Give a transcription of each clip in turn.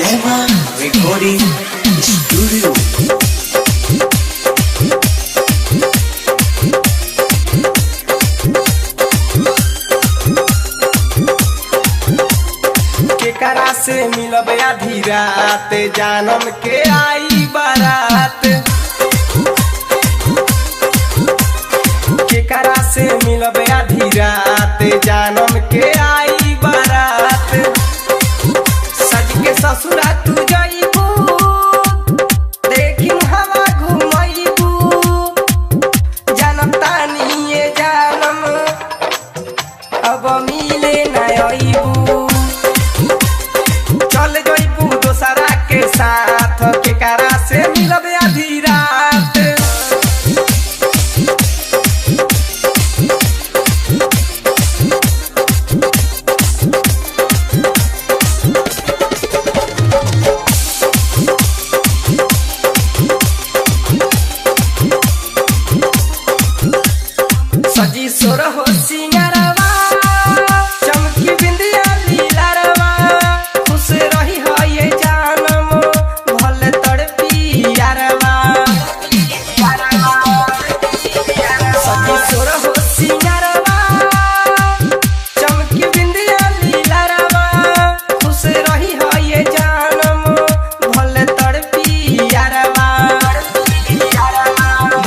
Rema Recording Studio. केकरा से मिलब आधी रात जानम के आई बारात। केकरा से मिलब आधी रात जानम के आई बारात। सज के ससुरा तू जाइबू देखिम हवा घुमाइबू। जानम तानी ये जानम अब मिले न आइबू। चल जइबू दोसरा के साथ केकरा से मिलब आधी रात। सजी सोर हो सिंगारवा चमकी बिंदिया लीलारवा। खुश रही हो ये जानम भले तड़पी यारवा। सजी सोर हो सिंगारवा चमकी बिंदिया लीलारवा। खुश रही हो ये जानम भले तड़पी यारवा।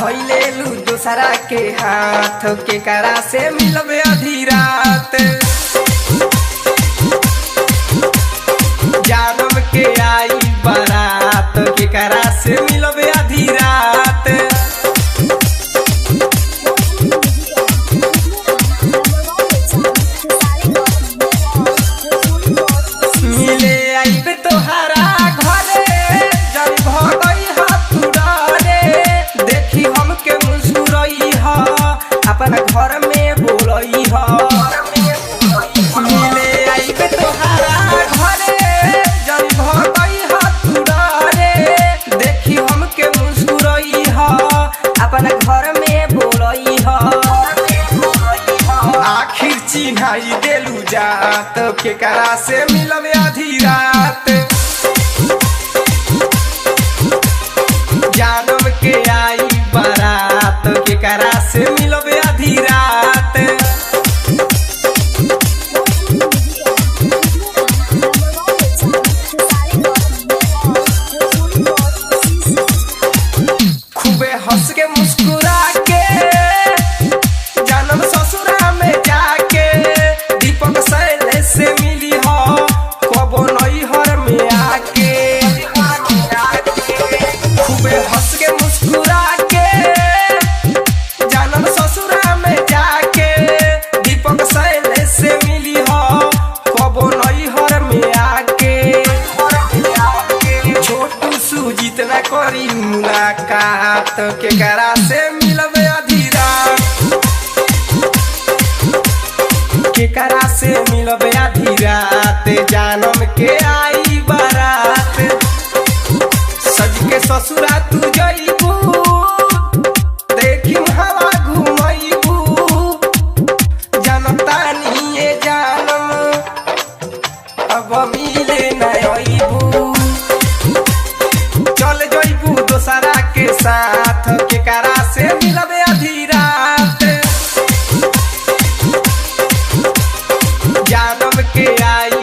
भइले लू दूसरा के हाथ केकरा से मिलब आधी रात। जानम के आई बारात केकरा से मिलब आधी रात। मिले आइबे तोहरा घरे जब भगई हाथ डरे। देखी हमके मुस्कुराई ह अपन घर में बोलई ह। मिले आइबे तोहरा घरे जब भगई हाथ डरे। देखी हमके मुस्कुराई ह अपन घर में बोलई ह। आखिर चिन्हाई देलू जात केकरा से मिलब आधी रात। जानम के आई बारात केकरा से मिलब आधी रात। खूबे हंस के मुस्कुरा के जानम ससुरा में जाके। दीपक शैलेश से मिली हो कबो नैहर में आके। खूबे हंस के मुस्कुरा के जानम ससुरा में जाके। दीपक शैलेश से मिली हो कबो नैहर में आके। छोटू सुजीत न करी मुलाकात केकरा से मिलब आधी रात। केकरा से मिलब आधी रात जानम के आई बारात। सज के ससुरा तू जइबू देखिम हवा घुमाइबू। जानम तानी ये जानम अब मिले न आइबू। चल जइबू दोसरा के साथ केकरा से मिलब आधी रात। जानम के आई